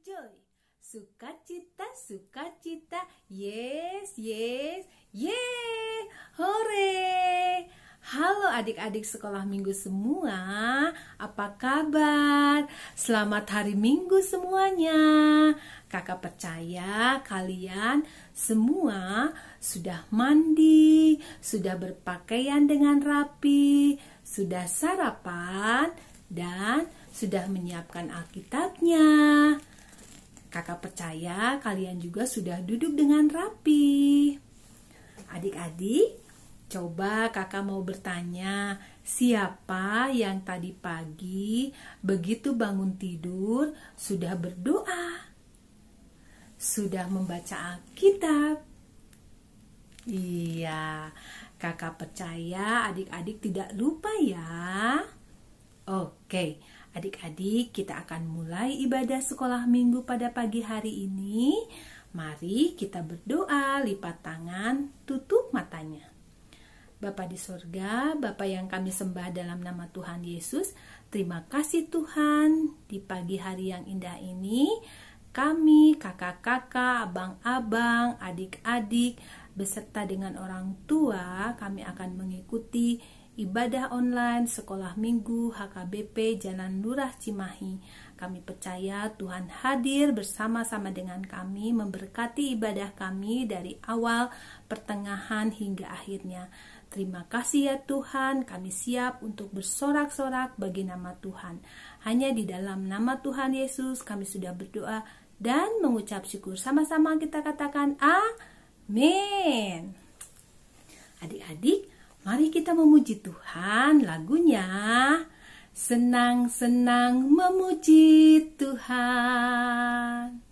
joy. Sukacita, sukacita, yes, yes, yeay, hore. Halo adik-adik sekolah minggu semua, apa kabar? Selamat hari minggu semuanya. Kakak percaya kalian semua sudah mandi, sudah berpakaian dengan rapi, sudah sarapan, dan sudah menyiapkan Alkitabnya. Kakak percaya kalian juga sudah duduk dengan rapi. Adik-adik, coba kakak mau bertanya, siapa yang tadi pagi begitu bangun tidur sudah berdoa? Sudah membaca Alkitab? Iya, kakak percaya adik-adik tidak lupa ya. Oke, adik-adik, kita akan mulai ibadah sekolah minggu pada pagi hari ini. Mari kita berdoa, lipat tangan, tutup matanya. Bapa di sorga, Bapa yang kami sembah dalam nama Tuhan Yesus, terima kasih Tuhan di pagi hari yang indah ini. Kami, kakak-kakak, abang-abang, adik-adik, beserta dengan orang tua, kami akan mengikuti ibadah online sekolah minggu HKBP Jalan Lurah Cimahi. Kami percaya Tuhan hadir bersama-sama dengan kami, memberkati ibadah kami dari awal, pertengahan hingga akhirnya. Terima kasih ya Tuhan, kami siap untuk bersorak-sorak bagi nama Tuhan. Hanya di dalam nama Tuhan Yesus kami sudah berdoa dan mengucap syukur. Sama-sama kita katakan amin. Adik-adik, mari kita memuji Tuhan. Lagunya senang-senang memuji Tuhan.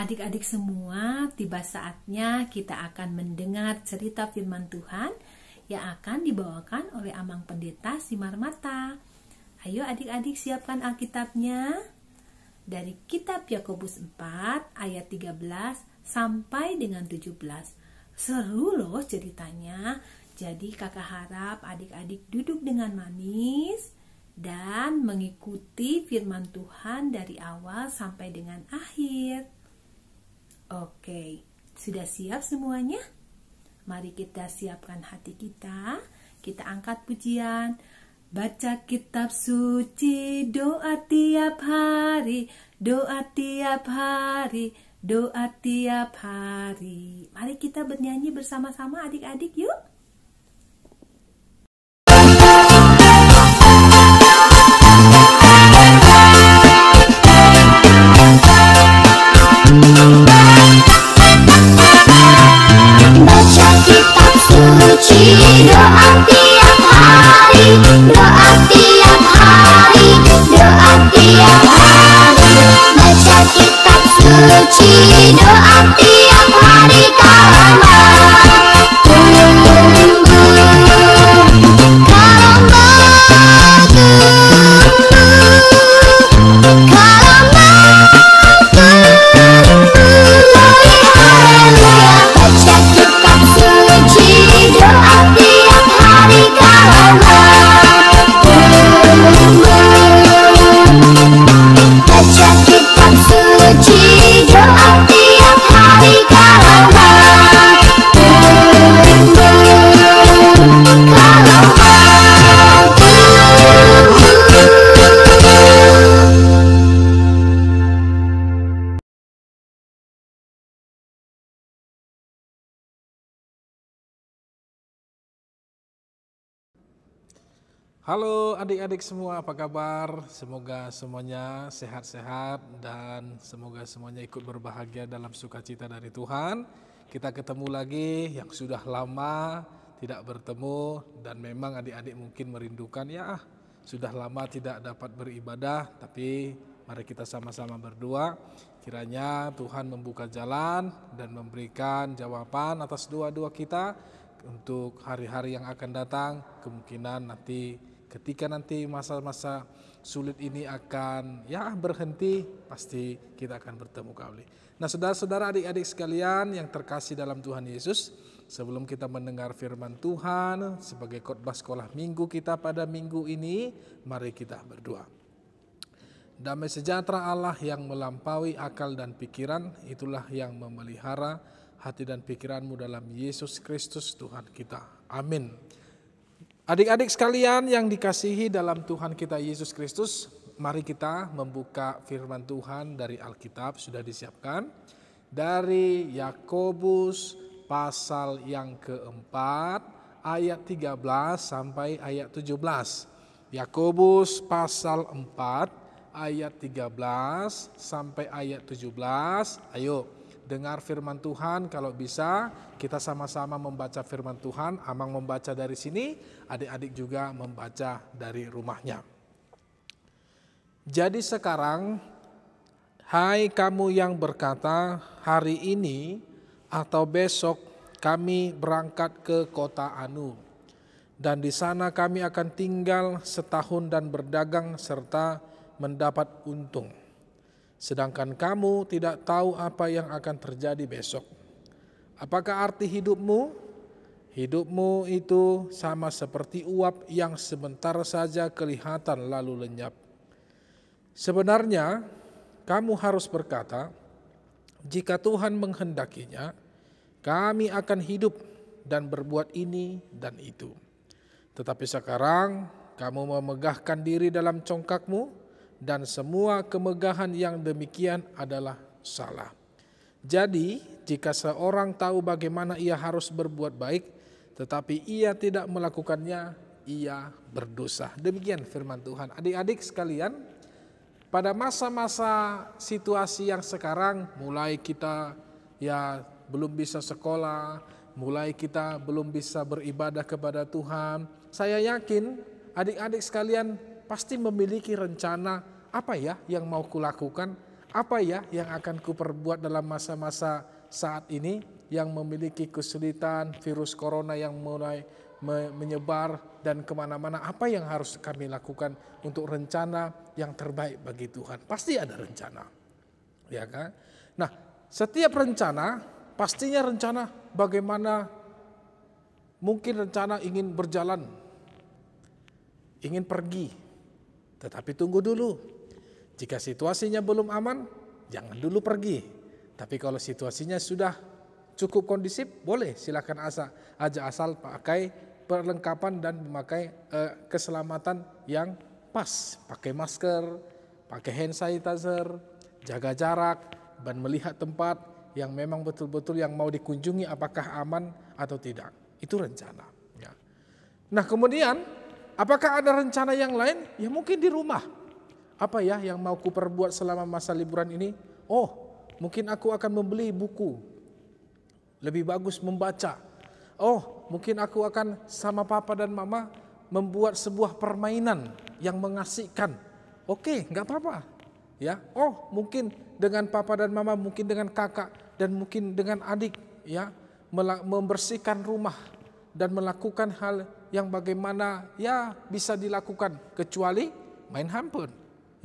Adik-adik semua, tiba saatnya kita akan mendengar cerita firman Tuhan yang akan dibawakan oleh Amang Pendeta Simarmata. Ayo adik-adik siapkan Alkitabnya. Dari kitab Yakobus 4 ayat 13 sampai dengan 17. Seru loh ceritanya. Jadi kakak harap adik-adik duduk dengan manis dan mengikuti firman Tuhan dari awal sampai dengan akhir. Oke, sudah siap semuanya? Mari kita siapkan hati kita. Kita angkat pujian. Baca kitab suci, doa tiap hari, doa tiap hari, doa tiap hari. Mari kita bernyanyi bersama-sama adik-adik yuk. Baca kitab suci, doa tiap hari, doa tiap hari, doa tiap hari. Baca kitab suci, doa tiap hari karena tunggu, karena baca kitab suci, doa tiap hari karena baca kitab suci, doa tiap hari karena Halo adik-adik semua, apa kabar? Semoga semuanya sehat-sehat dan semoga semuanya ikut berbahagia dalam sukacita dari Tuhan. Kita ketemu lagi yang sudah lama tidak bertemu dan memang adik-adik mungkin merindukan sudah lama tidak dapat beribadah, tapi mari kita sama-sama berdoa. Kiranya Tuhan membuka jalan dan memberikan jawaban atas doa-doa kita untuk hari-hari yang akan datang. Kemungkinan ketika nanti masa-masa sulit ini akan berhenti, pasti kita akan bertemu kembali. Nah, saudara-saudara, adik-adik sekalian yang terkasih dalam Tuhan Yesus, sebelum kita mendengar firman Tuhan sebagai khotbah sekolah minggu kita pada minggu ini, mari kita berdoa. Damai sejahtera Allah yang melampaui akal dan pikiran, itulah yang memelihara hati dan pikiranmu dalam Yesus Kristus Tuhan kita. Amin. Adik-adik sekalian yang dikasihi dalam Tuhan kita Yesus Kristus, mari kita membuka firman Tuhan dari Alkitab, sudah disiapkan. Dari Yakobus pasal yang keempat, ayat 13 sampai ayat 17. Yakobus pasal 4, ayat 13 sampai ayat 17. Ayo dengar firman Tuhan, kalau bisa kita sama-sama membaca firman Tuhan. Amang membaca dari sini, adik-adik juga membaca dari rumahnya. Jadi sekarang, hai kamu yang berkata, hari ini atau besok kami berangkat ke kota Anu, dan di sana kami akan tinggal setahun dan berdagang serta mendapat untung. Sedangkan kamu tidak tahu apa yang akan terjadi besok. Apakah arti hidupmu? Hidupmu itu sama seperti uap yang sebentar saja kelihatan lalu lenyap. Sebenarnya kamu harus berkata, jika Tuhan menghendakinya, kami akan hidup dan berbuat ini dan itu. Tetapi sekarang kamu memegahkan diri dalam congkakmu, dan semua kemegahan yang demikian adalah salah. Jadi, jika seorang tahu bagaimana ia harus berbuat baik, tetapi ia tidak melakukannya, ia berdosa. Demikian firman Tuhan. Adik-adik sekalian, pada masa-masa situasi yang sekarang, mulai kita belum bisa sekolah, mulai kita belum bisa beribadah kepada Tuhan, saya yakin adik-adik sekalian pasti memiliki rencana, apa ya yang mau kulakukan, apa ya yang akan kuperbuat dalam masa-masa saat ini yang memiliki kesulitan, virus corona yang mulai menyebar dan kemana-mana. Apa yang harus kami lakukan untuk rencana yang terbaik bagi Tuhan? Pasti ada rencana, ya kan? Nah, setiap rencana pastinya rencana bagaimana, mungkin rencana ingin berjalan, ingin pergi. Tetapi tunggu dulu. Jika situasinya belum aman, jangan dulu pergi. Tapi kalau situasinya sudah cukup kondisif, boleh silakan asal pakai perlengkapan dan memakai keselamatan yang pas. Pakai masker, pakai hand sanitizer, jaga jarak, dan melihat tempat yang memang betul-betul yang mau dikunjungi apakah aman atau tidak. Itu rencana. Ya. Nah kemudian apakah ada rencana yang lain? Ya mungkin di rumah. Apa ya yang mau kuperbuat selama masa liburan ini? Oh mungkin aku akan membeli buku. Lebih bagus membaca. Oh mungkin aku akan sama papa dan mama membuat sebuah permainan yang mengasihkan. Oke, nggak apa-apa. Ya, oh mungkin dengan papa dan mama, mungkin dengan kakak dan mungkin dengan adik, ya, membersihkan rumah dan melakukan hal yang bagaimana ya bisa dilakukan kecuali main handphone,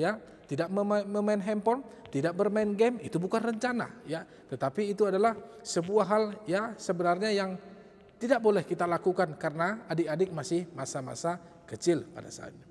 ya, tidak memain handphone, tidak bermain game itu bukan rencana, ya, tetapi itu adalah sebuah hal ya sebenarnya yang tidak boleh kita lakukan karena adik-adik masih masa-masa kecil pada saat ini.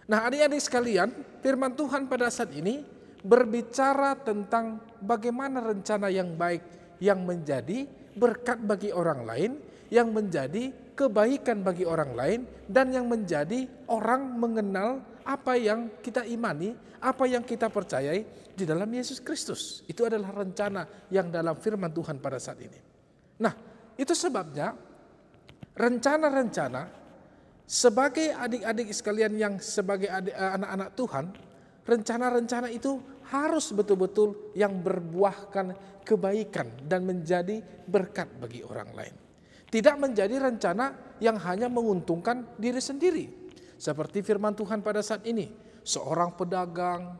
Nah adik-adik sekalian, firman Tuhan pada saat ini berbicara tentang bagaimana rencana yang baik yang menjadi berkat bagi orang lain, yang menjadi kebaikan bagi orang lain, dan yang menjadi orang mengenal apa yang kita imani, apa yang kita percayai di dalam Yesus Kristus. Itu adalah rencana yang dalam firman Tuhan pada saat ini. Nah itu sebabnya rencana-rencana sebagai adik-adik sekalian yang sebagai anak-anak Tuhan, rencana-rencana itu harus betul-betul yang berbuahkan kebaikan dan menjadi berkat bagi orang lain. Tidak menjadi rencana yang hanya menguntungkan diri sendiri. Seperti firman Tuhan pada saat ini, seorang pedagang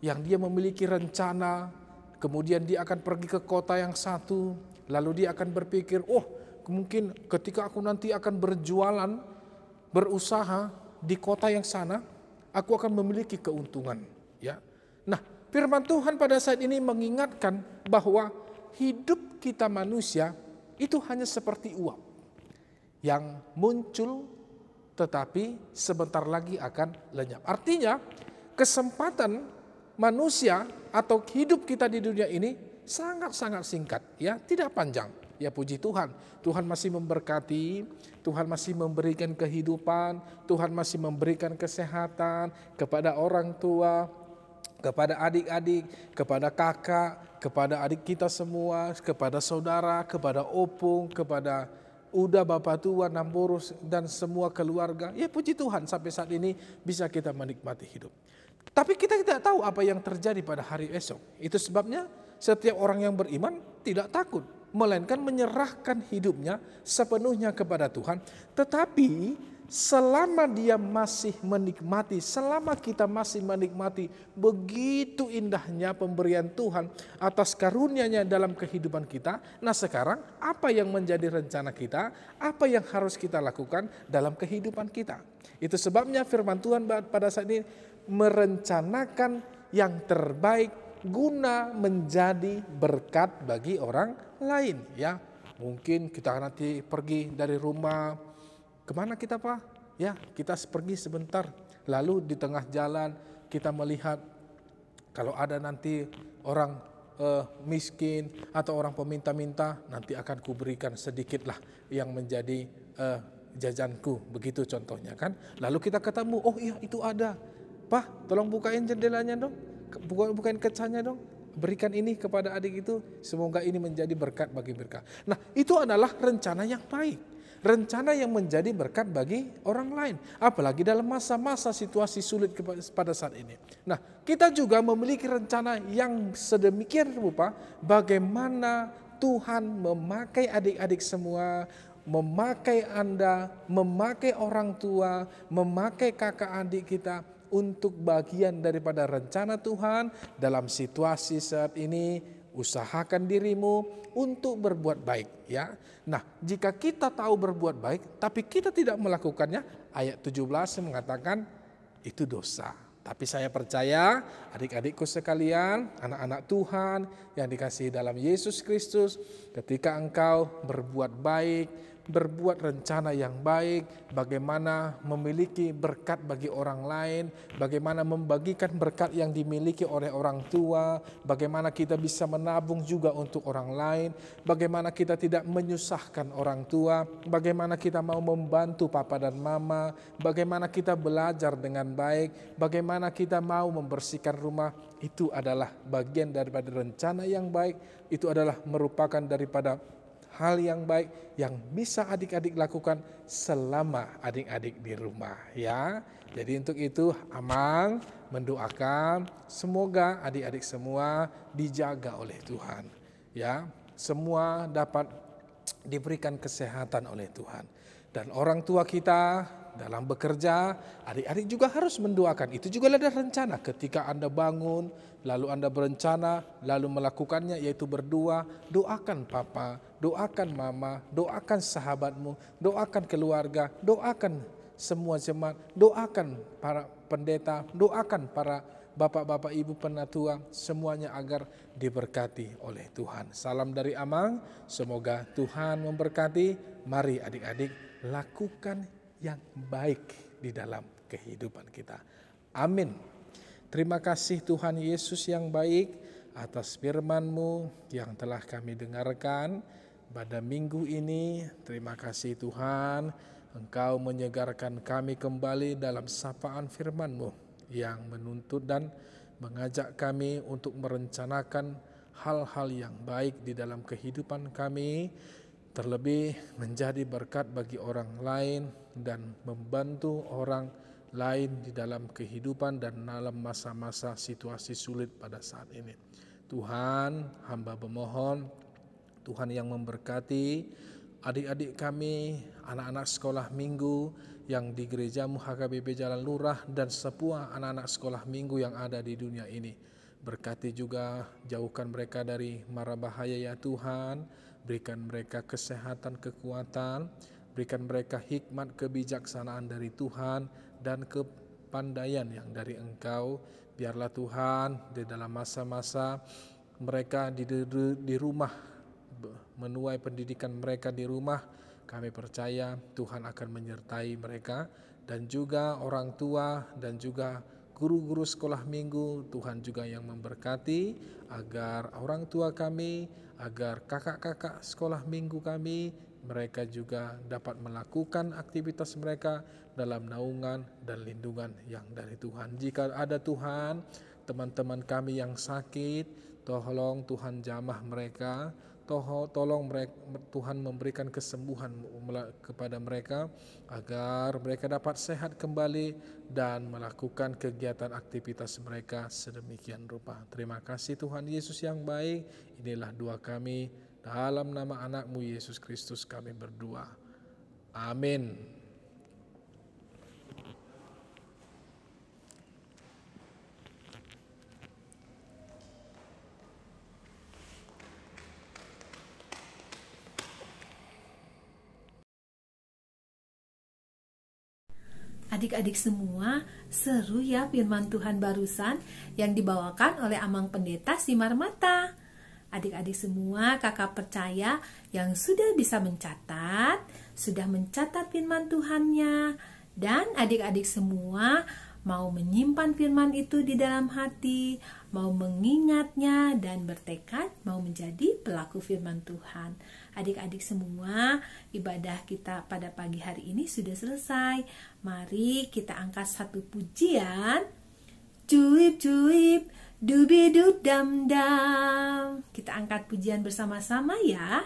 yang dia memiliki rencana, kemudian dia akan pergi ke kota yang satu, lalu dia akan berpikir, oh mungkin ketika aku nanti akan berjualan, berusaha di kota yang sana, aku akan memiliki keuntungan. Ya, nah firman Tuhan pada saat ini mengingatkan bahwa hidup kita manusia itu hanya seperti uap yang muncul tetapi sebentar lagi akan lenyap. Artinya kesempatan manusia atau hidup kita di dunia ini sangat-sangat singkat, ya, tidak panjang. Ya puji Tuhan, Tuhan masih memberkati, Tuhan masih memberikan kehidupan, Tuhan masih memberikan kesehatan kepada orang tua, kepada adik-adik, kepada kakak, kepada adik kita semua, kepada saudara, kepada opung, kepada udah bapak tua, namborus dan semua keluarga. Ya puji Tuhan sampai saat ini bisa kita menikmati hidup. Tapi kita tidak tahu apa yang terjadi pada hari esok. Itu sebabnya setiap orang yang beriman tidak takut, melainkan menyerahkan hidupnya sepenuhnya kepada Tuhan. Tetapi selama dia masih menikmati, selama kita masih menikmati begitu indahnya pemberian Tuhan atas karunia-Nya dalam kehidupan kita. Nah sekarang apa yang menjadi rencana kita, apa yang harus kita lakukan dalam kehidupan kita. Itu sebabnya firman Tuhan pada saat ini merencanakan yang terbaik guna menjadi berkat bagi orang lain, ya. Mungkin kita nanti pergi dari rumah, kemana kita Pak? Ya kita pergi sebentar, lalu di tengah jalan kita melihat kalau ada nanti orang miskin atau orang peminta-minta, nanti akan kuberikan sedikitlah yang menjadi jajanku, begitu contohnya kan. Lalu kita ketemu, oh iya itu ada, Pak tolong bukain jendelanya dong, bukain kacanya dong, berikan ini kepada adik itu, semoga ini menjadi berkat bagi berkat. Nah itu adalah rencana yang baik, rencana yang menjadi berkat bagi orang lain, apalagi dalam masa-masa situasi sulit pada saat ini. Nah kita juga memiliki rencana yang sedemikian rupa bagaimana Tuhan memakai adik-adik semua, memakai Anda, memakai orang tua, memakai kakak adik kita untuk bagian daripada rencana Tuhan dalam situasi saat ini. Usahakan dirimu untuk berbuat baik, ya. Nah, jika kita tahu berbuat baik tapi kita tidak melakukannya, ayat 17 mengatakan itu dosa. Tapi saya percaya adik-adikku sekalian, anak-anak Tuhan yang dikasihi dalam Yesus Kristus, ketika engkau berbuat baik berbuat rencana yang baik, bagaimana memiliki berkat bagi orang lain, bagaimana membagikan berkat yang dimiliki oleh orang tua, bagaimana kita bisa menabung juga untuk orang lain, bagaimana kita tidak menyusahkan orang tua, bagaimana kita mau membantu papa dan mama, bagaimana kita belajar dengan baik, bagaimana kita mau membersihkan rumah. Itu adalah bagian daripada rencana yang baik, itu adalah merupakan daripada hal yang baik yang bisa adik-adik lakukan selama adik-adik di rumah, ya. Jadi untuk itu Amang mendoakan semoga adik-adik semua dijaga oleh Tuhan, ya. Semua dapat diberikan kesehatan oleh Tuhan. Dan orang tua kita dalam bekerja, adik-adik juga harus mendoakan. Itu juga ada rencana ketika Anda bangun, lalu Anda berencana, lalu melakukannya yaitu berdoa. Doakan papa, doakan mama, doakan sahabatmu, doakan keluarga, doakan semua jemaat, doakan para pendeta, doakan para bapak-bapak ibu penatua, semuanya agar diberkati oleh Tuhan. Salam dari Amang, semoga Tuhan memberkati. Mari adik-adik lakukan yang baik di dalam kehidupan kita. Amin. Terima kasih Tuhan Yesus yang baik atas firman-Mu yang telah kami dengarkan pada minggu ini. Terima kasih Tuhan, Engkau menyegarkan kami kembali dalam sapaan firman-Mu yang menuntut dan mengajak kami untuk merencanakan hal-hal yang baik di dalam kehidupan kami, terlebih menjadi berkat bagi orang lain dan membantu orang lain di dalam kehidupan dan dalam masa-masa situasi sulit pada saat ini. Tuhan, hamba memohon, Tuhan yang memberkati adik-adik kami, anak-anak sekolah minggu yang di gerejamu HKBP Jalan Lurah dan semua anak-anak sekolah minggu yang ada di dunia ini. Berkati juga, jauhkan mereka dari mara bahaya ya Tuhan. Berikan mereka kesehatan, kekuatan, berikan mereka hikmat, kebijaksanaan dari Tuhan dan kepandaian yang dari Engkau. Biarlah Tuhan di dalam masa-masa mereka di rumah, menuai pendidikan mereka di rumah, kami percaya Tuhan akan menyertai mereka, dan juga orang tua dan juga guru-guru sekolah minggu. Tuhan juga yang memberkati agar orang tua kami, agar kakak-kakak sekolah minggu kami, mereka juga dapat melakukan aktivitas mereka dalam naungan dan lindungan yang dari Tuhan. Jika ada Tuhan, teman-teman kami yang sakit, tolong Tuhan jamah mereka, tolong mereka, Tuhan memberikan kesembuhan kepada mereka agar mereka dapat sehat kembali dan melakukan kegiatan aktivitas mereka sedemikian rupa. Terima kasih Tuhan Yesus yang baik. Inilah doa kami, dalam nama anak-Mu Yesus Kristus kami berdoa. Amin. Adik-adik semua, seru ya firman Tuhan barusan yang dibawakan oleh Amang Pendeta Simar Mata. Adik-adik semua, kakak percaya yang sudah bisa mencatat, sudah mencatat firman Tuhannya, dan adik-adik semua mau menyimpan firman itu di dalam hati, mau mengingatnya dan bertekad mau menjadi pelaku firman Tuhan. Adik-adik semua, ibadah kita pada pagi hari ini sudah selesai. Mari kita angkat satu pujian. Cuip cuip, dubidub dam dam. Kita angkat pujian bersama-sama ya.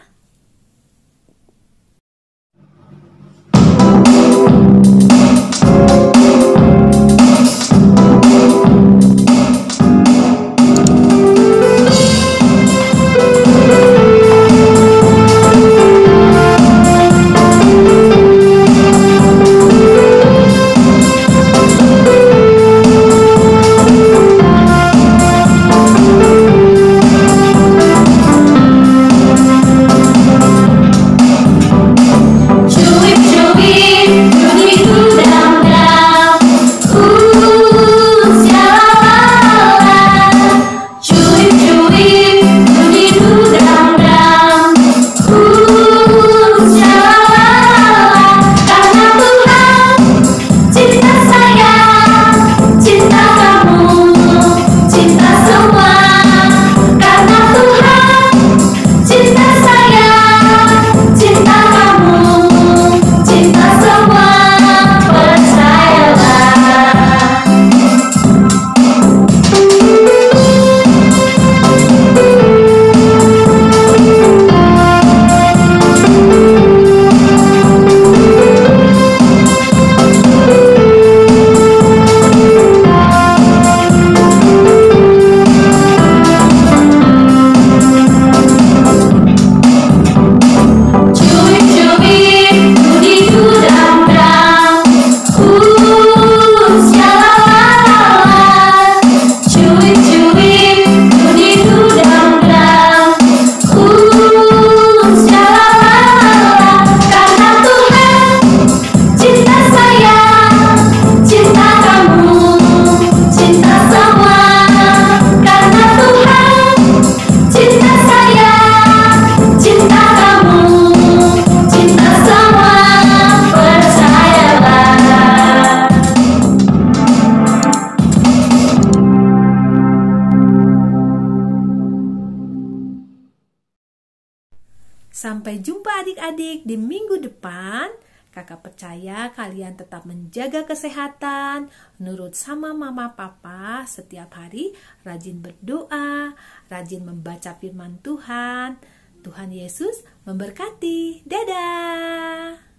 Sampai jumpa adik-adik di minggu depan. Kakak percaya kalian tetap menjaga kesehatan, nurut sama mama papa setiap hari, rajin berdoa, rajin membaca firman Tuhan. Tuhan Yesus memberkati. Dadah.